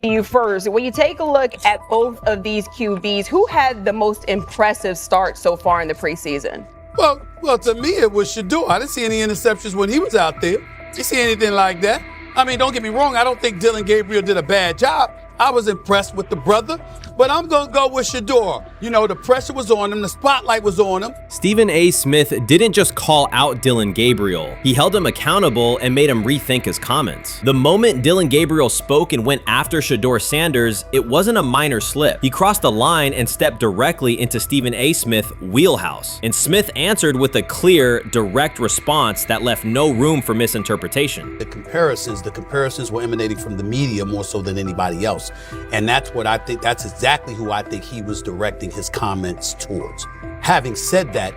You first, when you take a look at both of these QBs, who had the most impressive start so far in the preseason? Well, to me, it was Shedeur. I didn't see any interceptions when he was out there. Didn't see anything like that. I mean, don't get me wrong. I don't think Dillon Gabriel did a bad job. I was impressed with the brother, but I'm going to go with Shedeur. You know, the pressure was on him. The spotlight was on him. Stephen A. Smith didn't just call out Dillon Gabriel. He held him accountable and made him rethink his comments. The moment Dillon Gabriel spoke and went after Shedeur Sanders, it wasn't a minor slip. He crossed the line and stepped directly into Stephen A. Smith's wheelhouse. And Smith answered with a clear, direct response that left no room for misinterpretation. The comparisons were emanating from the media more so than anybody else. And that's what I think, that's exactly who I think he was directing his comments towards. Having said that,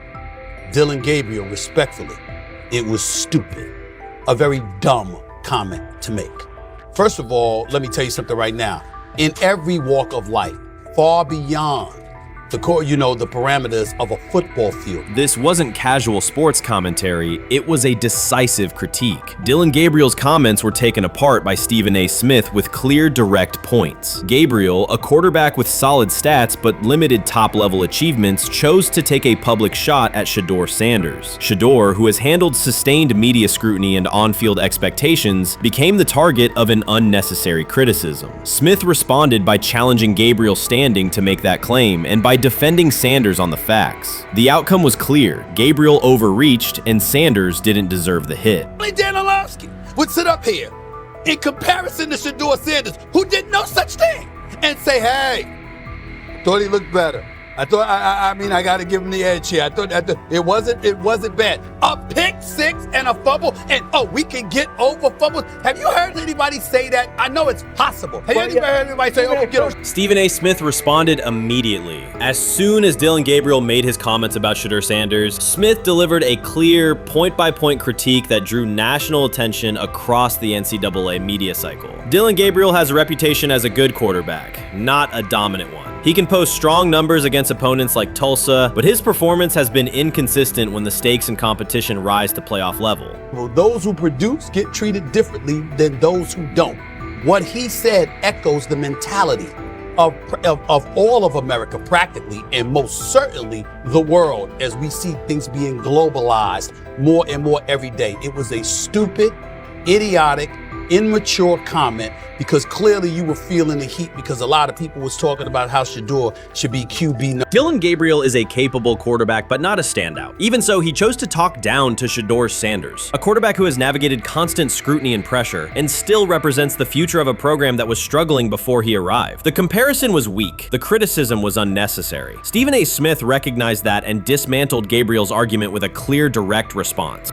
Dillon Gabriel, respectfully, it was stupid. A very dumb comment to make. First of all, let me tell you something right now. In every walk of life, far beyond the parameters of a football field. This wasn't casual sports commentary, it was a decisive critique. Dillon Gabriel's comments were taken apart by Stephen A. Smith with clear, direct points. Gabriel, a quarterback with solid stats but limited top-level achievements, chose to take a public shot at Shedeur Sanders. Shedeur, who has handled sustained media scrutiny and on-field expectations, became the target of an unnecessary criticism. Smith responded by challenging Gabriel's standing to make that claim, and by defending Sanders on the facts. The outcome was clear. Gabriel overreached, and Sanders didn't deserve the hit. Dan Orlovsky would sit up here in comparison to Shedeur Sanders, who did no such thing, and say, hey, thought he looked better. I got to give him the edge here. I thought it wasn't bad. A pick six and a fumble, and we can get over fumbles. Have you heard anybody say that? I know it's possible. Have you ever heard anybody say, we get over? Stephen A. Smith responded immediately. As soon as Dillon Gabriel made his comments about Shedeur Sanders, Smith delivered a clear, point-by-point critique that drew national attention across the NCAA media cycle. Dillon Gabriel has a reputation as a good quarterback, not a dominant one. He can post strong numbers against opponents like Tulsa, but his performance has been inconsistent when the stakes and competition rise to playoff level. Well, those who produce get treated differently than those who don't. What he said echoes the mentality of all of America practically, and most certainly the world, as we see things being globalized more and more every day. It was a stupid, idiotic, immature comment, because clearly you were feeling the heat because a lot of people was talking about how Shedeur should be QB. Dillon Gabriel is a capable quarterback, but not a standout. Even so, he chose to talk down to Shedeur Sanders, a quarterback who has navigated constant scrutiny and pressure and still represents the future of a program that was struggling before he arrived. The comparison was weak. The criticism was unnecessary. Stephen A. Smith recognized that and dismantled Gabriel's argument with a clear, direct response.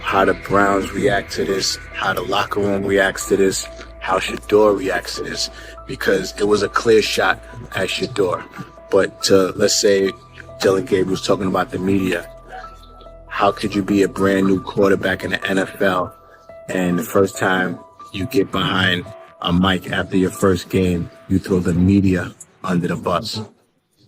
How the Browns react to this, how the locker room reacts to this, how Shedeur reacts to this, because it was a clear shot at Shedeur. But let's say Dillon Gabriel's talking about the media. How could you be a brand new quarterback in the NFL and the first time you get behind a mic after your first game, you throw the media under the bus?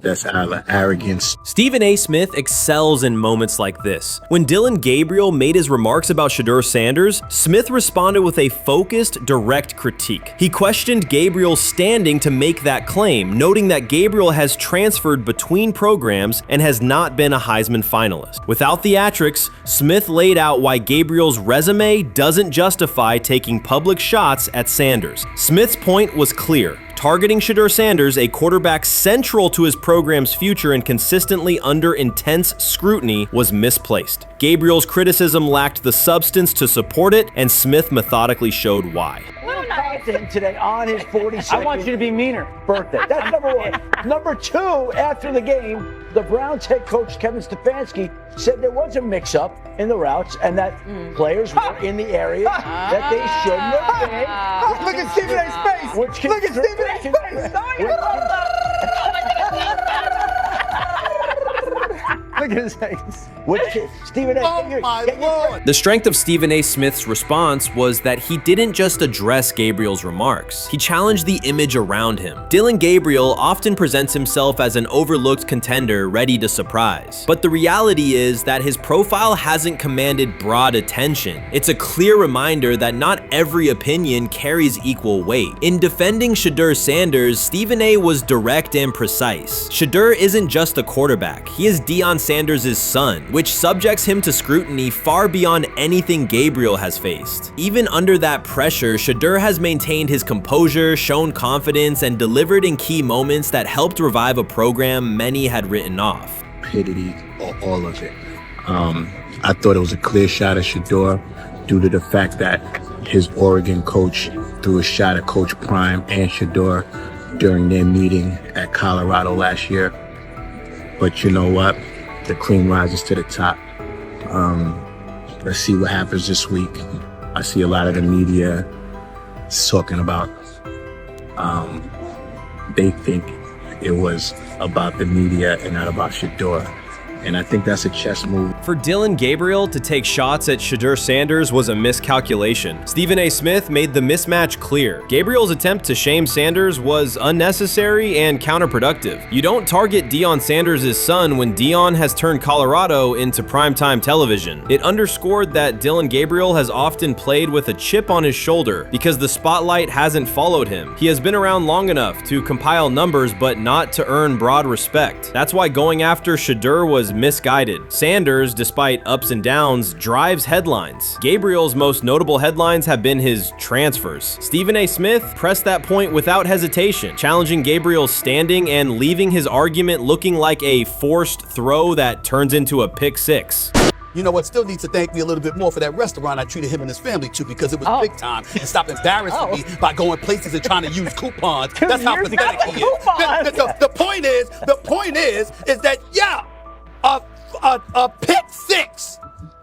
That's arrogance. Stephen A. Smith excels in moments like this. When Dillon Gabriel made his remarks about Shedeur Sanders, Smith responded with a focused, direct critique. He questioned Gabriel's standing to make that claim, noting that Gabriel has transferred between programs and has not been a Heisman finalist. Without theatrics, Smith laid out why Gabriel's resume doesn't justify taking public shots at Sanders. Smith's point was clear. Targeting Shedeur Sanders, a quarterback central to his program's future and consistently under intense scrutiny, was misplaced. Gabriel's criticism lacked the substance to support it, and Smith methodically showed why. Content today on his 42nd I want you to be meaner. Birthday. That's number one. Number two, after the game, the Browns head coach Kevin Stefanski said there was a mix-up in the routes and that players were in the area that they shouldn't have been. Look at Stephen A's face. Look at Stephen A's face. Look at Stephen A. Oh my Lord. The strength of Stephen A. Smith's response was that he didn't just address Gabriel's remarks. He challenged the image around him. Dillon Gabriel often presents himself as an overlooked contender ready to surprise. But the reality is that his profile hasn't commanded broad attention. It's a clear reminder that not every opinion carries equal weight. In defending Shedeur Sanders, Stephen A. was direct and precise. Shedeur isn't just a quarterback. He is Deion Sanders' son, which subjects him to scrutiny far beyond anything Gabriel has faced. Even under that pressure, Shedeur has maintained his composure, shown confidence, and delivered in key moments that helped revive a program many had written off. Stupidity, all of it. I thought it was a clear shot at Shedeur due to the fact that his Oregon coach threw a shot at Coach Prime and Shedeur during their meeting at Colorado last year. But you know what? The cream rises to the top. Let's see what happens this week. I see a lot of the media talking about they think it was about the media and not about Shedeur. And I think that's a chess move. For Dillon Gabriel to take shots at Shedeur Sanders was a miscalculation. Stephen A. Smith made the mismatch clear. Gabriel's attempt to shame Sanders was unnecessary and counterproductive. You don't target Deion Sanders' son when Deion has turned Colorado into primetime television. It underscored that Dillon Gabriel has often played with a chip on his shoulder because the spotlight hasn't followed him. He has been around long enough to compile numbers but not to earn broad respect. That's why going after Shedeur was misguided. Sanders, despite ups and downs, drives headlines. Gabriel's most notable headlines have been his transfers. Stephen A. Smith pressed that point without hesitation, challenging Gabriel's standing and leaving his argument looking like a forced throw that turns into a pick six. You know what? Still needs to thank me a little bit more for that restaurant I treated him and his family to, because it was big time, and stop embarrassing me by going places and trying to use coupons. That's how pathetic he is. The point is that a pick six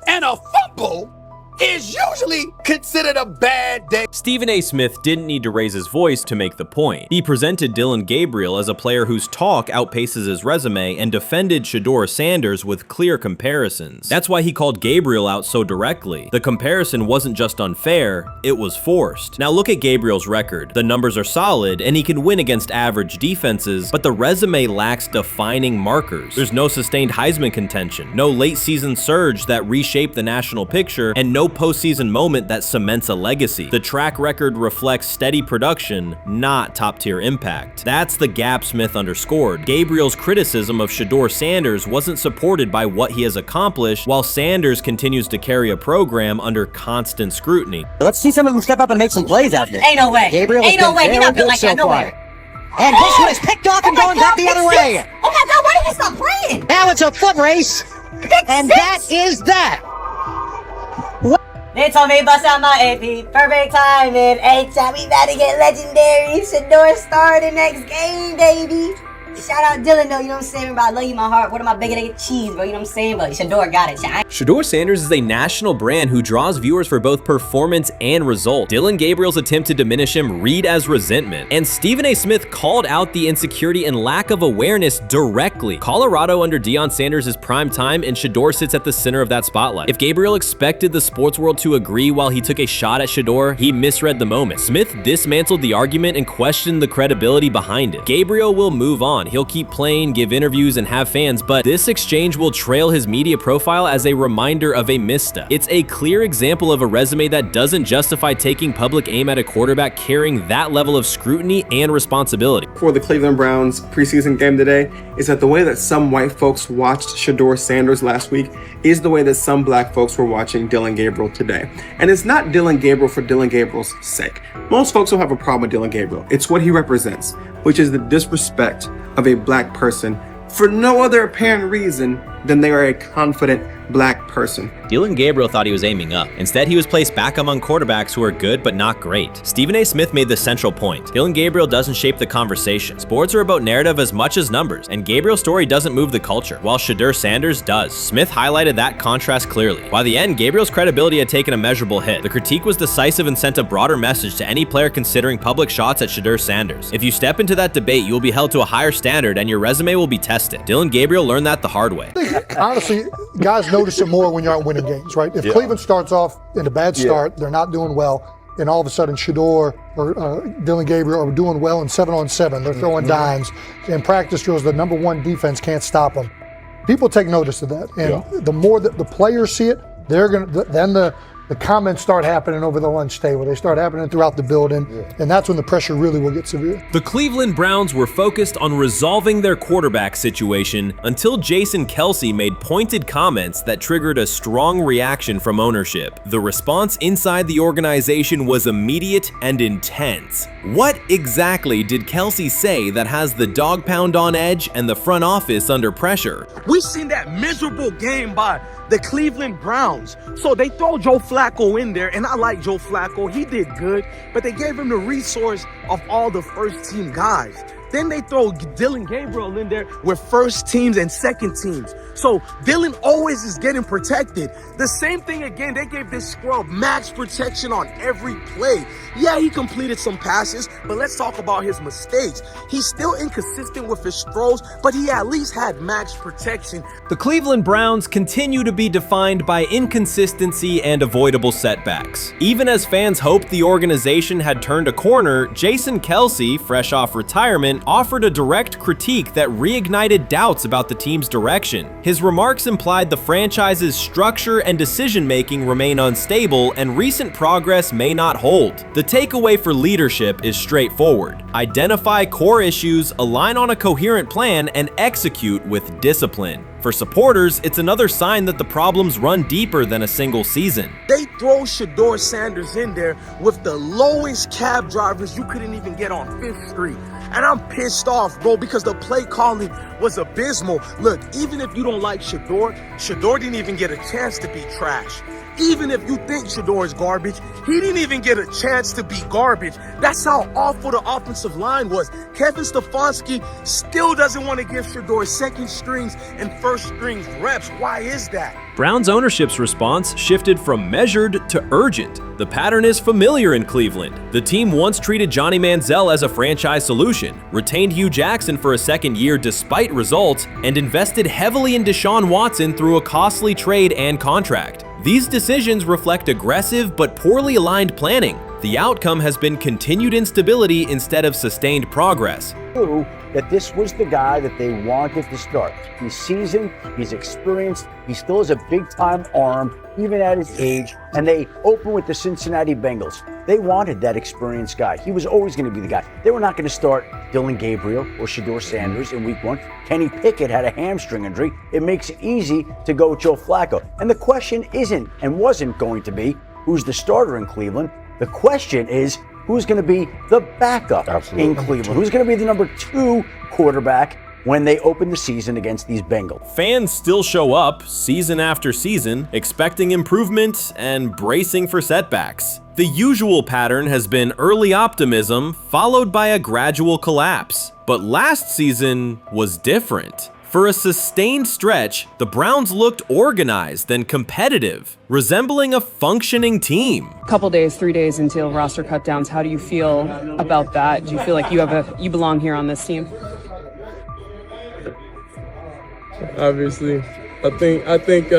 and a fumble is usually considered a bad day. Stephen A. Smith didn't need to raise his voice to make the point. He presented Dillon Gabriel as a player whose talk outpaces his resume and defended Shedeur Sanders with clear comparisons. That's why he called Gabriel out so directly. The comparison wasn't just unfair, it was forced. Now look at Gabriel's record. The numbers are solid and he can win against average defenses, but the resume lacks defining markers. There's no sustained Heisman contention, no late season surge that reshaped the national picture, and no postseason moment that cements a legacy. The track record reflects steady production, not top-tier impact. That's the gap Smith underscored. Gabriel's criticism of Shedeur Sanders wasn't supported by what he has accomplished, while Sanders continues to carry a program under constant scrutiny. Let's see some of them step up and make some plays out there. Ain't no way. Gabriel Ain't no way. He's not built like that. No way. And this one is picked off and going back the other way. Oh my God, why did he stop playing? Now it's a foot race. And that is that. They told me bust out my AP, perfect timing. H-shot, we about to get legendary. Shedeur start the next game, baby. Shout out Dillon though, you know what I'm saying? Bro, I love you, my heart. What am I bigger than cheese, bro? You know what I'm saying? But Shedeur got it. Shedeur Sanders is a national brand who draws viewers for both performance and result. Dillon Gabriel's attempt to diminish him read as resentment. And Stephen A. Smith called out the insecurity and lack of awareness directly. Colorado under Deion Sanders is prime time, and Shedeur sits at the center of that spotlight. If Gabriel expected the sports world to agree while he took a shot at Shedeur, he misread the moment. Smith dismantled the argument and questioned the credibility behind it. Gabriel will move on. He'll keep playing, give interviews, and have fans, but this exchange will trail his media profile as a reminder of a misstep. It's a clear example of a resume that doesn't justify taking public aim at a quarterback carrying that level of scrutiny and responsibility. For the Cleveland Browns preseason game today is that the way that some white folks watched Shedeur Sanders last week is the way that some black folks were watching Dillon Gabriel today. And it's not Dillon Gabriel for Dillon Gabriel's sake. Most folks don't have a problem with Dillon Gabriel. It's what he represents, which is the disrespect of a black person for no other apparent reason than they are a confident black person. Dillon Gabriel thought he was aiming up. Instead, he was placed back among quarterbacks who are good but not great. Stephen A. Smith made the central point. Dillon Gabriel doesn't shape the conversation. Sports are about narrative as much as numbers, and Gabriel's story doesn't move the culture, while Shedeur Sanders does. Smith highlighted that contrast clearly. By the end, Gabriel's credibility had taken a measurable hit. The critique was decisive and sent a broader message to any player considering public shots at Shedeur Sanders. If you step into that debate, you will be held to a higher standard and your resume will be tested. Dillon Gabriel learned that the hard way. honestly, guys notice it more when you're out winning games, right? If Cleveland starts off in a bad start, they're not doing well, and all of a sudden Shedeur or Dillon Gabriel are doing well in 7-on-7, they're throwing dimes, and practice drills, the number one defense can't stop them. People take notice of that, and the more that the players see it, they're gonna then the comments start happening over the lunch table. They start happening throughout the building, and that's when the pressure really will get severe. The Cleveland Browns were focused on resolving their quarterback situation until Jason Kelce made pointed comments that triggered a strong reaction from ownership. The response inside the organization was immediate and intense. What exactly did Kelce say that has the dog pound on edge and the front office under pressure? We've seen that miserable game by the Cleveland Browns. So they throw Joe Flacco in there, and I like Joe Flacco. He did good, but they gave him the resource of all the first team guys. Then they throw Dillon Gabriel in there with first teams and second teams. So Dillon always is getting protected. The same thing again, they gave this scrub max protection on every play. Yeah, he completed some passes, but let's talk about his mistakes. He's still inconsistent with his throws, but he at least had max protection. The Cleveland Browns continue to be defined by inconsistency and avoidable setbacks. Even as fans hoped the organization had turned a corner, Jason Kelce, fresh off retirement, offered a direct critique that reignited doubts about the team's direction. His remarks implied the franchise's structure and decision-making remain unstable and recent progress may not hold. The takeaway for leadership is straightforward. Identify core issues, align on a coherent plan, and execute with discipline. For supporters, it's another sign that the problems run deeper than a single season. They throw Shedeur Sanders in there with the lowest cab drivers you couldn't even get on 5th Street. And I'm pissed off, bro, because the play calling was abysmal. Look, even if you don't like Shedeur, Shedeur didn't even get a chance to be trash. Even if you think Shedeur is garbage, he didn't even get a chance to be garbage. That's how awful the offensive line was. Kevin Stefanski still doesn't want to give Shedeur second strings and first strings reps. Why is that? Browns ownership's response shifted from measured to urgent. The pattern is familiar in Cleveland. The team once treated Johnny Manziel as a franchise solution, retained Hugh Jackson for a second year despite results, and invested heavily in Deshaun Watson through a costly trade and contract. These decisions reflect aggressive but poorly aligned planning. The outcome has been continued instability instead of sustained progress. That this was the guy that they wanted to start. He's seasoned, he's experienced, he still has a big-time arm, even at his age, and they open with the Cincinnati Bengals. They wanted that experienced guy. He was always going to be the guy. They were not going to start Dillon Gabriel or Shedeur Sanders in week 1. Kenny Pickett had a hamstring injury. It makes it easy to go with Joe Flacco. And the question isn't and wasn't going to be who's the starter in Cleveland. The question is, who's going to be the backup in Cleveland? Who's going to be the number 2 quarterback when they open the season against these Bengals? Fans still show up season after season, expecting improvement and bracing for setbacks. The usual pattern has been early optimism followed by a gradual collapse. But last season was different. For a sustained stretch, the Browns looked organized and competitive, resembling a functioning team. Couple days, 3 days until roster cutdowns, how do you feel about that? Do you feel like you belong here on this team? Obviously, I think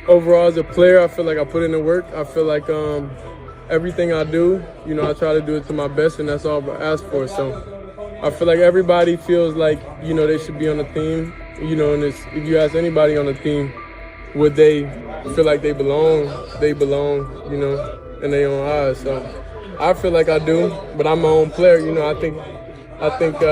overall as a player, I feel like I put in the work. I feel like everything I do, I try to do it to my best, and that's all I ask for. So I feel like everybody feels like, they should be on the team, and if you ask anybody on the team, would they feel like they belong, in their own eyes. So I feel like I do, but I'm my own player, I think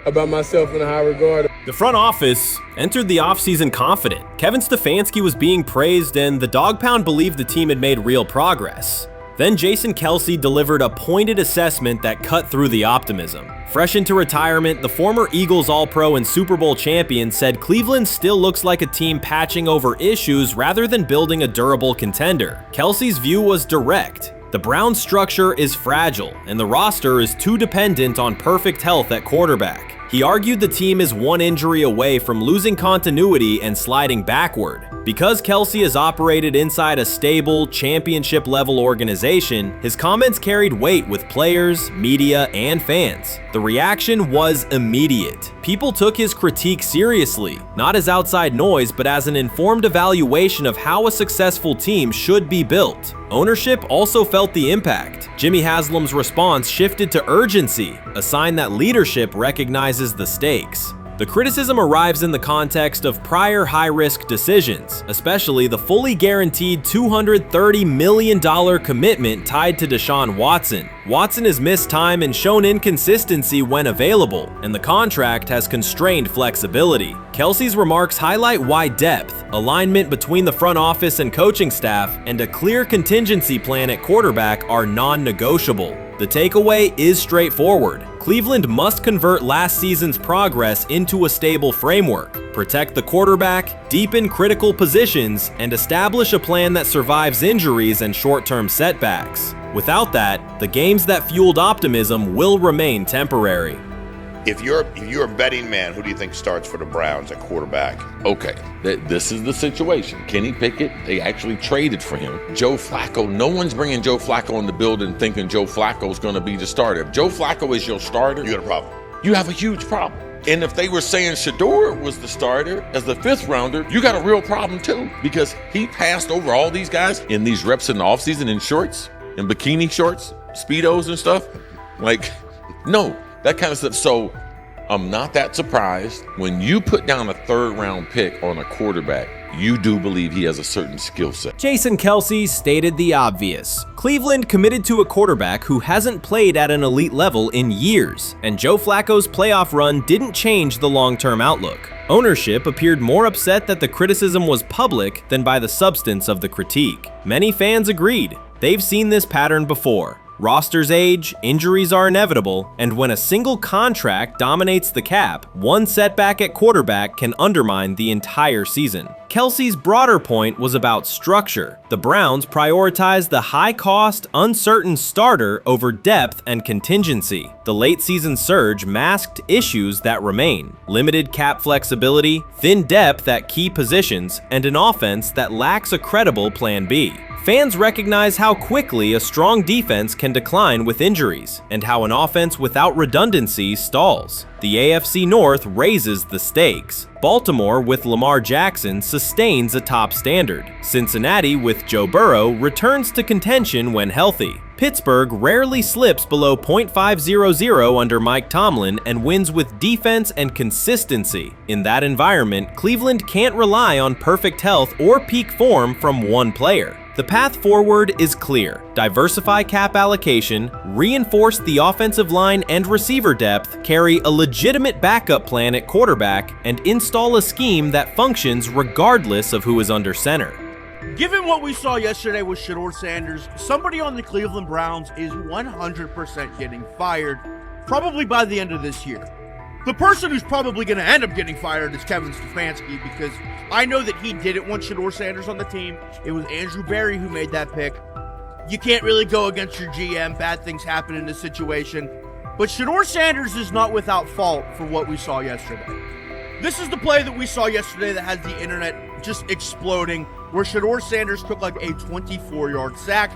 about myself in a high regard. The front office entered the offseason confident. Kevin Stefanski was being praised, and the Dog Pound believed the team had made real progress. Then Jason Kelce delivered a pointed assessment that cut through the optimism. Fresh into retirement, the former Eagles All-Pro and Super Bowl champion said Cleveland still looks like a team patching over issues rather than building a durable contender. Kelce's view was direct. The Browns' structure is fragile, and the roster is too dependent on perfect health at quarterback. He argued the team is one injury away from losing continuity and sliding backward. Because Kelce has operated inside a stable, championship-level organization, his comments carried weight with players, media, and fans. The reaction was immediate. People took his critique seriously, not as outside noise, but as an informed evaluation of how a successful team should be built. Ownership also felt the impact. Jimmy Haslam's response shifted to urgency, a sign that leadership recognizes the stakes. The criticism arrives in the context of prior high-risk decisions, especially the fully guaranteed $230 million commitment tied to Deshaun Watson. Watson has missed time and shown inconsistency when available, and the contract has constrained flexibility. Kelce's remarks highlight why depth, alignment between the front office and coaching staff, and a clear contingency plan at quarterback are non-negotiable. The takeaway is straightforward. Cleveland must convert last season's progress into a stable framework, protect the quarterback, deepen critical positions, and establish a plan that survives injuries and short-term setbacks. Without that, the games that fueled optimism will remain temporary. If you're a betting man, who do you think starts for the Browns at quarterback? Okay, this is the situation. Kenny Pickett, they actually traded for him. Joe Flacco, no one's bringing Joe Flacco in the building thinking Joe Flacco's going to be the starter. If Joe Flacco is your starter, you got a problem. You have a huge problem. And if they were saying Shedeur was the starter as the 5th rounder, you got a real problem too, because he passed over all these guys in these reps in the offseason in shorts, in bikini shorts, Speedos and stuff. Like, no. That kind of stuff. So I'm not that surprised when you put down a 3rd round pick on a quarterback. You do believe he has a certain skill set. Jason Kelce stated the obvious. Cleveland committed to a quarterback who hasn't played at an elite level in years, and Joe Flacco's playoff run didn't change the long-term outlook. Ownership appeared more upset that the criticism was public than by the substance of the critique. Many fans agreed. They've seen this pattern before. Rosters age, injuries are inevitable, and when a single contract dominates the cap, one setback at quarterback can undermine the entire season. Kelce's broader point was about structure. The Browns prioritized the high-cost, uncertain starter over depth and contingency. The late-season surge masked issues that remain: limited cap flexibility, thin depth at key positions, and an offense that lacks a credible plan B. Fans recognize how quickly a strong defense can decline with injuries, and how an offense without redundancy stalls. The AFC North raises the stakes. Baltimore with Lamar Jackson sustains a top standard. Cincinnati with Joe Burrow returns to contention when healthy. Pittsburgh rarely slips below .500 under Mike Tomlin and wins with defense and consistency. In that environment, Cleveland can't rely on perfect health or peak form from one player. The path forward is clear. Diversify cap allocation, reinforce the offensive line and receiver depth, carry a legitimate backup plan at quarterback, and install a scheme that functions regardless of who is under center. Given what we saw yesterday with Shedeur Sanders, somebody on the Cleveland Browns is 100% getting fired, probably by the end of this year. The person who's probably going to end up getting fired is Kevin Stefanski, because I know that he didn't want Shedeur Sanders on the team. It was Andrew Berry who made that pick. You can't really go against your GM. Bad things happen in this situation. But Shedeur Sanders is not without fault for what we saw yesterday. This is the play that we saw yesterday that has the internet just exploding, where Shedeur Sanders took like a 24-yard sack.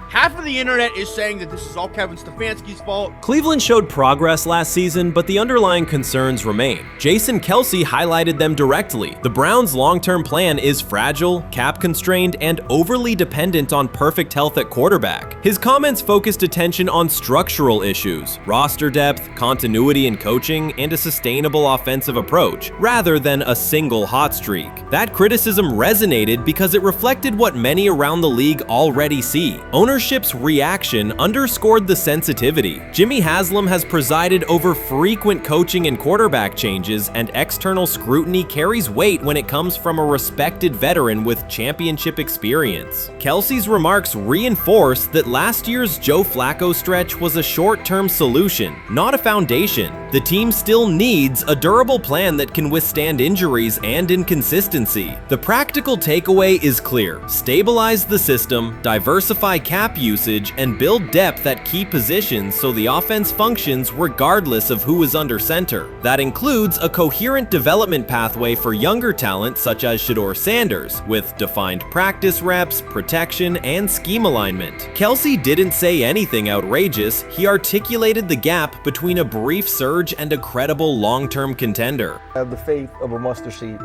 Half of the internet is saying that this is all Kevin Stefanski's fault. Cleveland showed progress last season, but the underlying concerns remain. Jason Kelce highlighted them directly. The Browns' long-term plan is fragile, cap-constrained, and overly dependent on perfect health at quarterback. His comments focused attention on structural issues, roster depth, continuity in coaching, and a sustainable offensive approach, rather than a single hot streak. That criticism resonated because it reflected what many around the league already see. Ownership's reaction underscored the sensitivity. Jimmy Haslam has presided over frequent coaching and quarterback changes, and external scrutiny carries weight when it comes from a respected veteran with championship experience. Kelce's remarks reinforce that last year's Joe Flacco stretch was a short-term solution, not a foundation. The team still needs a durable plan that can withstand injuries and inconsistency. The practical takeaway is clear: stabilize the system, diversify cap snap usage and build depth at key positions so the offense functions regardless of who is under center. That includes a coherent development pathway for younger talent such as Shedeur Sanders, with defined practice reps, protection, and scheme alignment. Kelce didn't say anything outrageous. He articulated the gap between a brief surge and a credible long-term contender. I have the faith of a mustard seed,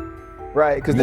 right? Because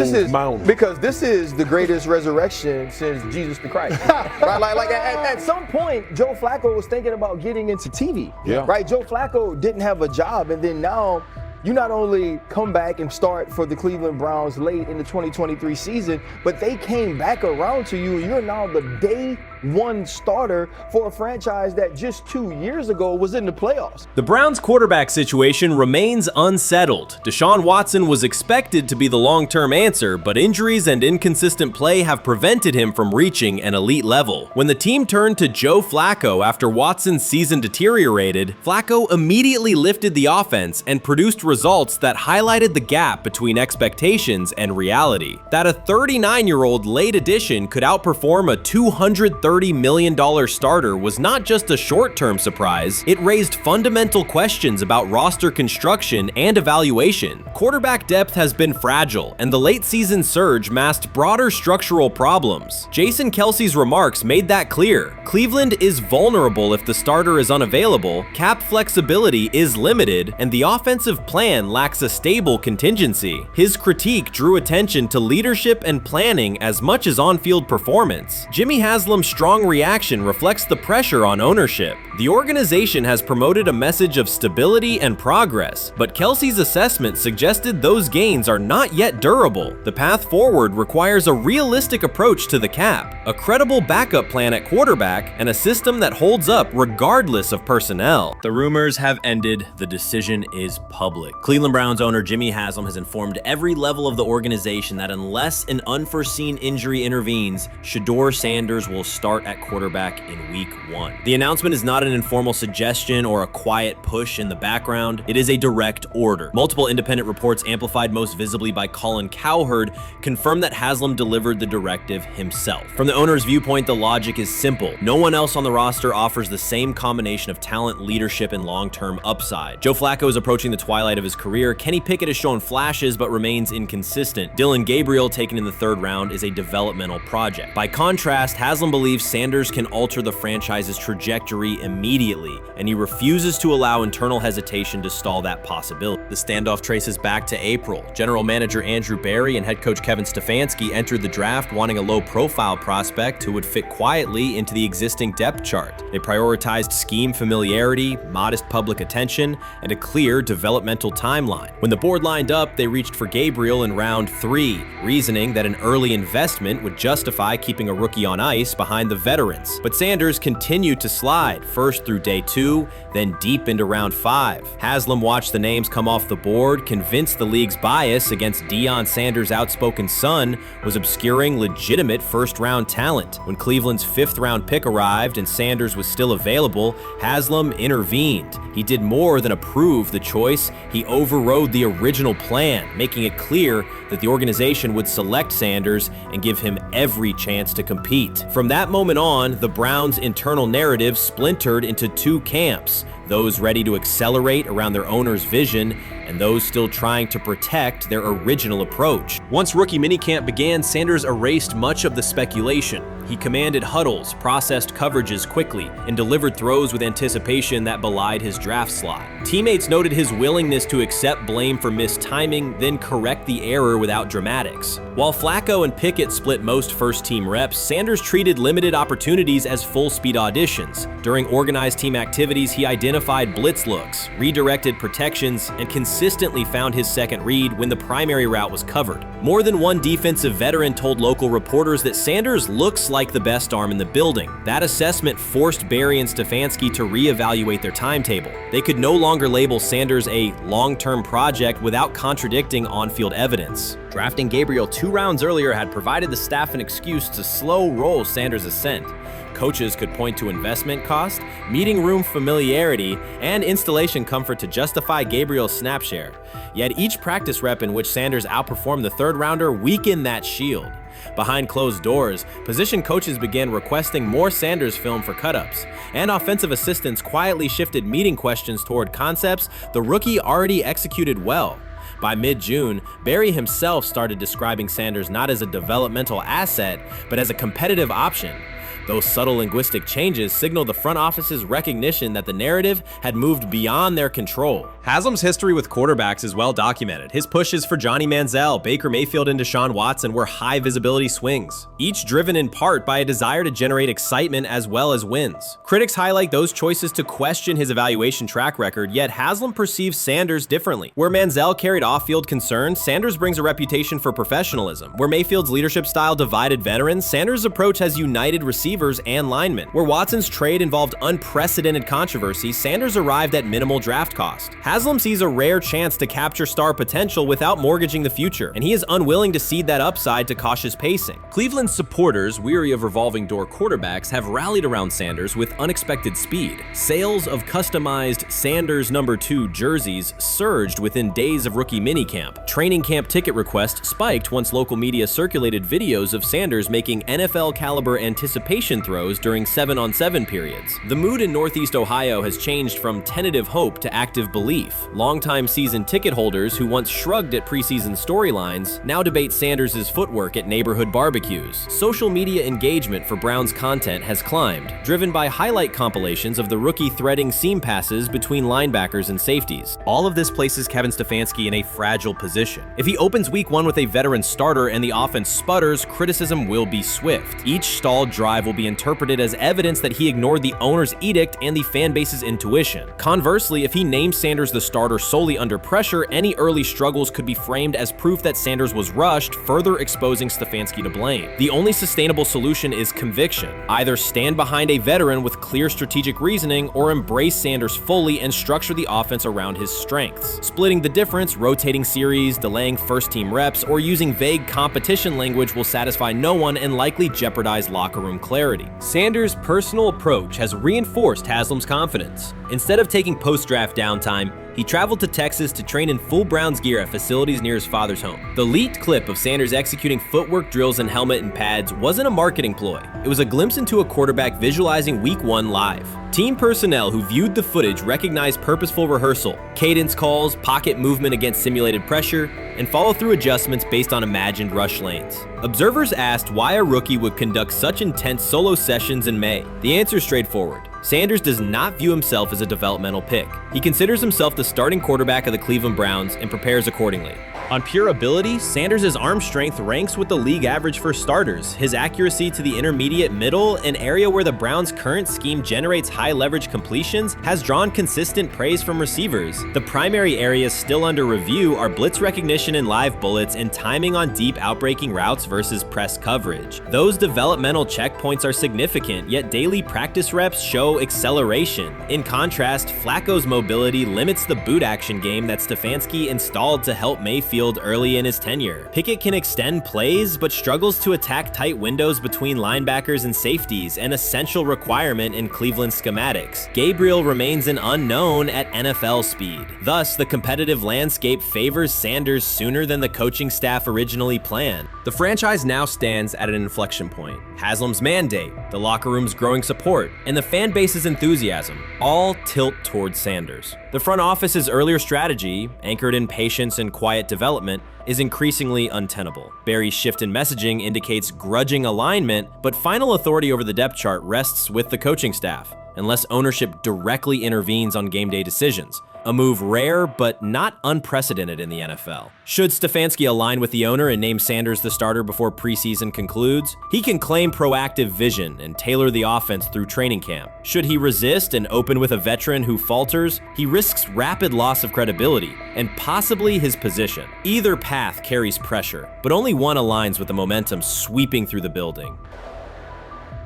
this is the greatest resurrection since Jesus the Christ, right? Like at some point, Joe Flacco was thinking about getting into TV, right? Joe Flacco didn't have a job, and then now you not only come back and start for the Cleveland Browns late in the 2023 season, but they came back around to you. You're now the day one starter for a franchise that just 2 years ago was in the playoffs. The Browns' quarterback situation remains unsettled. Deshaun Watson was expected to be the long-term answer, but injuries and inconsistent play have prevented him from reaching an elite level. When the team turned to Joe Flacco after Watson's season deteriorated, Flacco immediately lifted the offense and produced results that highlighted the gap between expectations and reality. That a 39-year-old late addition could outperform a $230 million starter was not just a short-term surprise, it raised fundamental questions about roster construction and evaluation. Quarterback depth has been fragile, and the late-season surge masked broader structural problems. Jason Kelce's remarks made that clear. Cleveland is vulnerable if the starter is unavailable, cap flexibility is limited, and the offensive plan lacks a stable contingency. His critique drew attention to leadership and planning as much as on-field performance. Jimmy Haslam's strong reaction reflects the pressure on ownership. The organization has promoted a message of stability and progress, but Kelce's assessment suggested those gains are not yet durable. The path forward requires a realistic approach to the cap, a credible backup plan at quarterback, and a system that holds up regardless of personnel. The rumors have ended. The decision is public. Cleveland Browns owner Jimmy Haslam has informed every level of the organization that unless an unforeseen injury intervenes, Shedeur Sanders will start at quarterback in week 1. The announcement is not an informal suggestion or a quiet push in the background. It is a direct order. Multiple independent reports, amplified most visibly by Colin Cowherd, confirm that Haslam delivered the directive himself. From the owner's viewpoint, the logic is simple. No one else on the roster offers the same combination of talent, leadership, and long-term upside. Joe Flacco is approaching the twilight of his career. Kenny Pickett has shown flashes but remains inconsistent. Dillon Gabriel, taken in the 3rd round, is a developmental project. By contrast, Haslam believes Sanders can alter the franchise's trajectory immediately, and he refuses to allow internal hesitation to stall that possibility. The standoff traces back to April. General manager Andrew Berry and head coach Kevin Stefanski entered the draft wanting a low-profile prospect who would fit quietly into the existing depth chart. They prioritized scheme familiarity, modest public attention, and a clear developmental timeline. When the board lined up, they reached for Gabriel in round 3, reasoning that an early investment would justify keeping a rookie on ice behind the veterans. But Sanders continued to slide, first through day 2, then deep into round 5. Haslam watched the names come off the board, convinced the league's bias against Deion Sanders' outspoken son was obscuring legitimate first-round talent. When Cleveland's 5th-round pick arrived and Sanders was still available, Haslam intervened. He did more than approve the choice, he overrode the original plan, making it clear that the organization would select Sanders and give him every chance to compete. From that moment on, the Browns' internal narrative splintered into 2 camps, those ready to accelerate around their owner's vision and those still trying to protect their original approach. Once rookie minicamp began, Sanders erased much of the speculation. He commanded huddles, processed coverages quickly, and delivered throws with anticipation that belied his draft slot. Teammates noted his willingness to accept blame for missed timing, then correct the error without dramatics. While Flacco and Pickett split most first-team reps, Sanders treated limited opportunities as full-speed auditions. During organized team activities, he identified blitz looks, redirected protections, and consistently found his second read when the primary route was covered. More than one defensive veteran told local reporters that Sanders looks like the best arm in the building. That assessment forced Berry and Stefanski to reevaluate their timetable. They could no longer label Sanders a long-term project without contradicting on-field evidence. Drafting Gabriel 2 rounds earlier had provided the staff an excuse to slow roll Sanders' ascent. Coaches could point to investment cost, meeting room familiarity, and installation comfort to justify Gabriel's snap share. Yet each practice rep in which Sanders outperformed the 3rd rounder weakened that shield. Behind closed doors, position coaches began requesting more Sanders film for cut-ups, and offensive assistants quietly shifted meeting questions toward concepts the rookie already executed well. By mid-June, Barry himself started describing Sanders not as a developmental asset, but as a competitive option. Those subtle linguistic changes signal the front office's recognition that the narrative had moved beyond their control. Haslam's history with quarterbacks is well documented. His pushes for Johnny Manziel, Baker Mayfield, and Deshaun Watson were high visibility swings, each driven in part by a desire to generate excitement as well as wins. Critics highlight those choices to question his evaluation track record, yet Haslam perceives Sanders differently. Where Manziel carried off-field concerns, Sanders brings a reputation for professionalism. Where Mayfield's leadership style divided veterans, Sanders' approach has united receivers and linemen. Where Watson's trade involved unprecedented controversy, Sanders arrived at minimal draft cost. Haslam sees a rare chance to capture star potential without mortgaging the future, and he is unwilling to cede that upside to cautious pacing. Cleveland's supporters, weary of revolving door quarterbacks, have rallied around Sanders with unexpected speed. Sales of customized Sanders number 2 jerseys surged within days of rookie minicamp. Training camp ticket requests spiked once local media circulated videos of Sanders making NFL-caliber anticipation throws during 7-on-7 periods. The mood in Northeast Ohio has changed from tentative hope to active belief. Longtime season ticket holders who once shrugged at preseason storylines now debate Sanders' footwork at neighborhood barbecues. Social media engagement for Brown's content has climbed, driven by highlight compilations of the rookie threading seam passes between linebackers and safeties. All of this places Kevin Stefanski in a fragile position. If he opens week 1 with a veteran starter and the offense sputters, criticism will be swift. Each stalled drive will be interpreted as evidence that he ignored the owner's edict and the fan base's intuition. Conversely, if he names Sanders the starter solely under pressure, any early struggles could be framed as proof that Sanders was rushed, further exposing Stefanski to blame. The only sustainable solution is conviction. Either stand behind a veteran with clear strategic reasoning or embrace Sanders fully and structure the offense around his strengths. Splitting the difference, rotating series, delaying first-team reps, or using vague competition language will satisfy no one and likely jeopardize locker room clarity. Sanders' personal approach has reinforced Haslam's confidence. Instead of taking post-draft downtime, he traveled to Texas to train in full Browns gear at facilities near his father's home. The leaked clip of Sanders executing footwork drills in helmet and pads wasn't a marketing ploy. It was a glimpse into a quarterback visualizing Week 1 live. Team personnel who viewed the footage recognized purposeful rehearsal, cadence calls, pocket movement against simulated pressure, and follow-through adjustments based on imagined rush lanes. Observers asked why a rookie would conduct such intense solo sessions in May. The answer is straightforward. Sanders does not view himself as a developmental pick. He considers himself the starting quarterback of the Cleveland Browns and prepares accordingly. On pure ability, Sanders' arm strength ranks with the league average for starters. His accuracy to the intermediate middle, an area where the Browns' current scheme generates high leverage completions, has drawn consistent praise from receivers. The primary areas still under review are blitz recognition and live bullets and timing on deep outbreaking routes versus press coverage. Those developmental checkpoints are significant, yet daily practice reps show acceleration. In contrast, Flacco's mobility limits the boot action game that Stefanski installed to help Mayfield early in his tenure. Pickett can extend plays, but struggles to attack tight windows between linebackers and safeties, an essential requirement in Cleveland schematics. Gabriel remains an unknown at NFL speed. Thus, the competitive landscape favors Sanders sooner than the coaching staff originally planned. The franchise now stands at an inflection point. Haslam's mandate, the locker room's growing support, and the fan base's enthusiasm all tilt towards Sanders. The front office's earlier strategy, anchored in patience and quiet development, is increasingly untenable. Barry's shift in messaging indicates grudging alignment, but final authority over the depth chart rests with the coaching staff, unless ownership directly intervenes on game day decisions. A move rare but not unprecedented in the NFL. Should Stefanski align with the owner and name Sanders the starter before preseason concludes, he can claim proactive vision and tailor the offense through training camp. Should he resist and open with a veteran who falters, he risks rapid loss of credibility and possibly his position. Either path carries pressure, but only one aligns with the momentum sweeping through the building.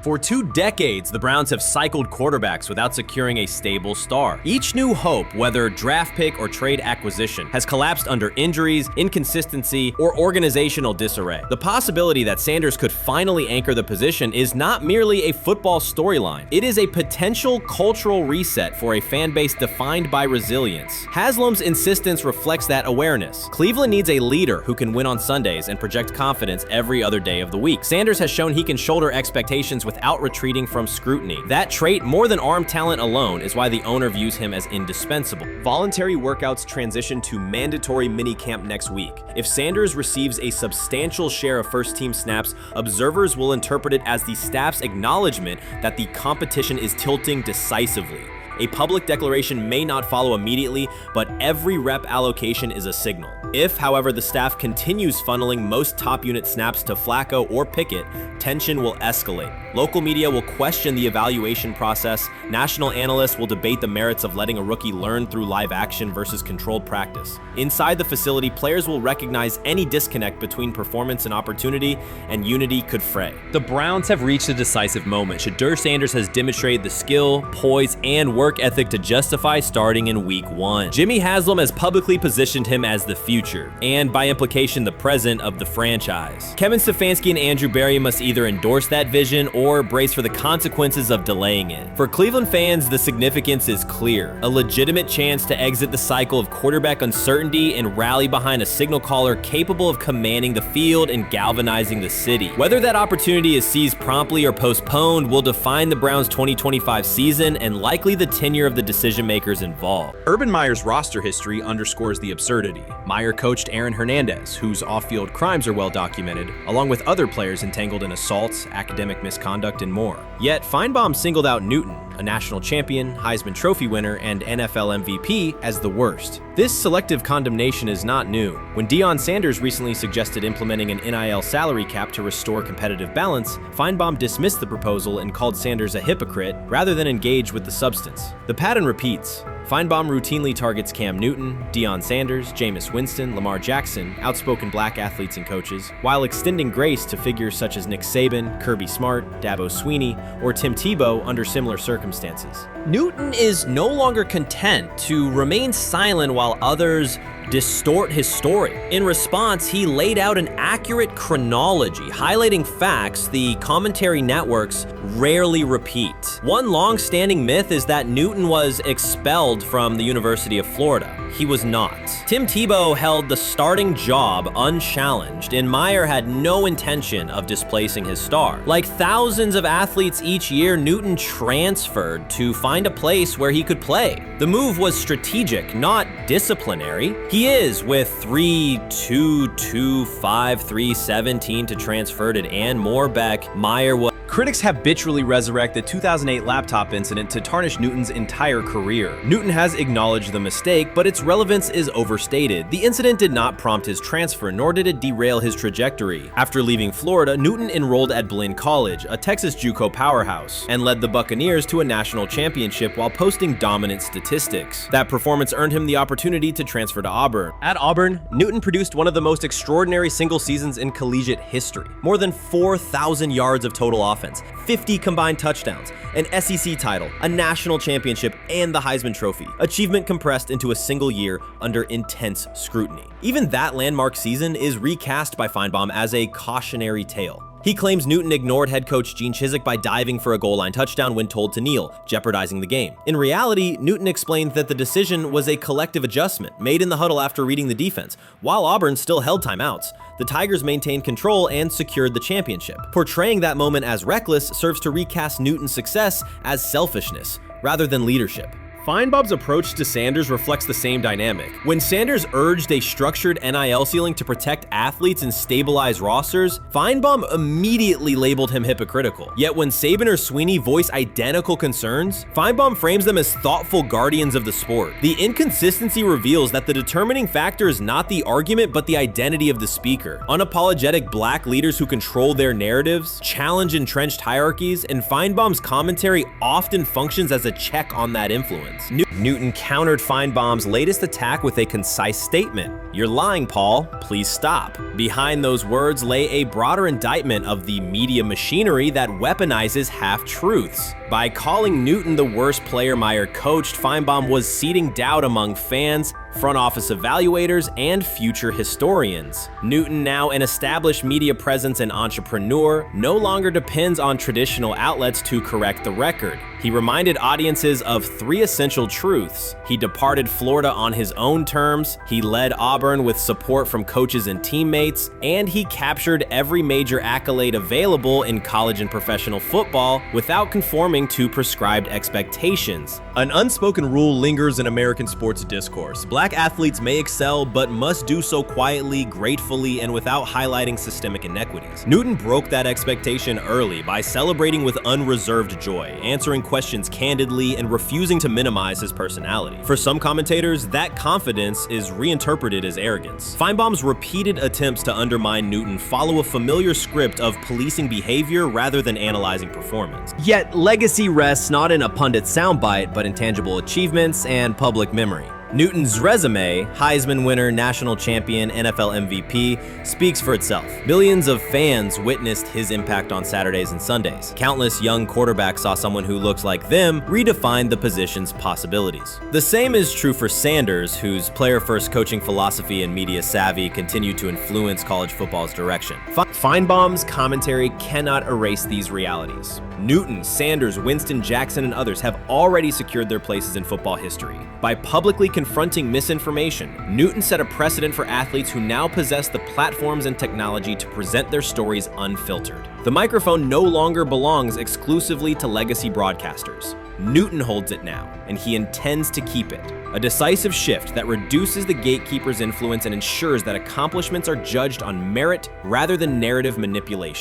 For 2 decades, the Browns have cycled quarterbacks without securing a stable star. Each new hope, whether draft pick or trade acquisition, has collapsed under injuries, inconsistency, or organizational disarray. The possibility that Sanders could finally anchor the position is not merely a football storyline. It is a potential cultural reset for a fan base defined by resilience. Haslam's insistence reflects that awareness. Cleveland needs a leader who can win on Sundays and project confidence every other day of the week. Sanders has shown he can shoulder expectations without retreating from scrutiny. That trait, more than arm talent alone, is why the owner views him as indispensable. Voluntary workouts transition to mandatory minicamp next week. If Sanders receives a substantial share of first-team snaps, observers will interpret it as the staff's acknowledgement that the competition is tilting decisively. A public declaration may not follow immediately, but every rep allocation is a signal. If, however, the staff continues funneling most top unit snaps to Flacco or Pickett, tension will escalate. Local media will question the evaluation process. National analysts will debate the merits of letting a rookie learn through live action versus controlled practice. Inside the facility, players will recognize any disconnect between performance and opportunity, and unity could fray. The Browns have reached a decisive moment. Shedeur Sanders has demonstrated the skill, poise, and work ethic to justify starting in week 1. Jimmy Haslam has publicly positioned him as the future, and by implication the present of the franchise. Kevin Stefanski and Andrew Berry must either endorse that vision or brace for the consequences of delaying it. For Cleveland fans, the significance is clear. A legitimate chance to exit the cycle of quarterback uncertainty and rally behind a signal caller capable of commanding the field and galvanizing the city. Whether that opportunity is seized promptly or postponed will define the Browns' 2025 season and likely the tenure of the decision makers involved. Urban Meyer's roster history underscores the absurdity. Meyer coached Aaron Hernandez, whose off-field crimes are well documented, along with other players entangled in assaults, academic misconduct, and more. Yet Feinbaum singled out Newton, a national champion, Heisman Trophy winner, and NFL MVP, as the worst. This selective condemnation is not new. When Deion Sanders recently suggested implementing an NIL salary cap to restore competitive balance, Feinbaum dismissed the proposal and called Sanders a hypocrite rather than engage with the substance. The pattern repeats. Feinbaum routinely targets Cam Newton, Deion Sanders, Jameis Winston, Lamar Jackson, outspoken black athletes and coaches, while extending grace to figures such as Nick Saban, Kirby Smart, Dabo Swinney, or Tim Tebow under similar circumstances. Newton is no longer content to remain silent while others distort his story. In response, he laid out an accurate chronology, highlighting facts the commentary networks rarely repeat. One long-standing myth is that Newton was expelled from the University of Florida. He was not. Tim Tebow held the starting job unchallenged, and Meyer had no intention of displacing his star. Like thousands of athletes each year, Newton transferred to find a place where he could play. The move was strategic, not disciplinary. He is with 3-2-2-5-3-17 to transfer to and Moorbeck. Meyer was. Critics habitually resurrect the 2008 laptop incident to tarnish Newton's entire career. Newton has acknowledged the mistake, but its relevance is overstated. The incident did not prompt his transfer, nor did it derail his trajectory. After leaving Florida, Newton enrolled at Blinn College, a Texas JUCO powerhouse, and led the Buccaneers to a national championship while posting dominant statistics. That performance earned him the opportunity to transfer to Auburn. At Auburn, Newton produced one of the most extraordinary single seasons in collegiate history. More than 4,000 yards of total offense, 50 combined touchdowns, an SEC title, a national championship, and the Heisman Trophy. Achievement compressed into a single year under intense scrutiny. Even that landmark season is recast by Feinbaum as a cautionary tale. He claims Newton ignored head coach Gene Chizik by diving for a goal line touchdown when told to kneel, jeopardizing the game. In reality, Newton explained that the decision was a collective adjustment made in the huddle after reading the defense. While Auburn still held timeouts, the Tigers maintained control and secured the championship. Portraying that moment as reckless serves to recast Newton's success as selfishness rather than leadership. Feinbaum's approach to Sanders reflects the same dynamic. When Sanders urged a structured NIL ceiling to protect athletes and stabilize rosters, Feinbaum immediately labeled him hypocritical. Yet when Saban or Swinney voice identical concerns, Feinbaum frames them as thoughtful guardians of the sport. The inconsistency reveals that the determining factor is not the argument but the identity of the speaker. Unapologetic black leaders who control their narratives, challenge entrenched hierarchies, and Feinbaum's commentary often functions as a check on that influence. fans. Newton countered Feinbaum's latest attack with a concise statement. "You're lying, Paul. Please stop." Behind those words lay a broader indictment of the media machinery that weaponizes half-truths. By calling Newton the worst player Meyer coached, Feinbaum was seeding doubt among fans, front office evaluators, and future historians. Newton, now an established media presence and entrepreneur, no longer depends on traditional outlets to correct the record. He reminded audiences of 3 essential truths. He departed Florida on his own terms, he led Auburn with support from coaches and teammates, and he captured every major accolade available in college and professional football without conforming to prescribed expectations. An unspoken rule lingers in American sports discourse. Black athletes may excel, but must do so quietly, gratefully, and without highlighting systemic inequities. Newton broke that expectation early by celebrating with unreserved joy, answering questions candidly, and refusing to minimize his personality. For some commentators, that confidence is reinterpreted as arrogance. Feinbaum's repeated attempts to undermine Newton follow a familiar script of policing behavior rather than analyzing performance. Yet, legacy rests not in a pundit's soundbite, but in tangible achievements and public memory. Newton's resume, Heisman winner, national champion, NFL MVP, speaks for itself. Millions of fans witnessed his impact on Saturdays and Sundays. Countless young quarterbacks saw someone who looked like them redefine the position's possibilities. The same is true for Sanders, whose player-first coaching philosophy and media savvy continue to influence college football's direction. Feinbaum's commentary cannot erase these realities. Newton, Sanders, Winston, Jackson, and others have already secured their places in football history. By publicly confronting misinformation, Newton set a precedent for athletes who now possess the platforms and technology to present their stories unfiltered. The microphone no longer belongs exclusively to legacy broadcasters. Newton holds it now, and he intends to keep it. A decisive shift that reduces the gatekeeper's influence and ensures that accomplishments are judged on merit rather than narrative manipulation.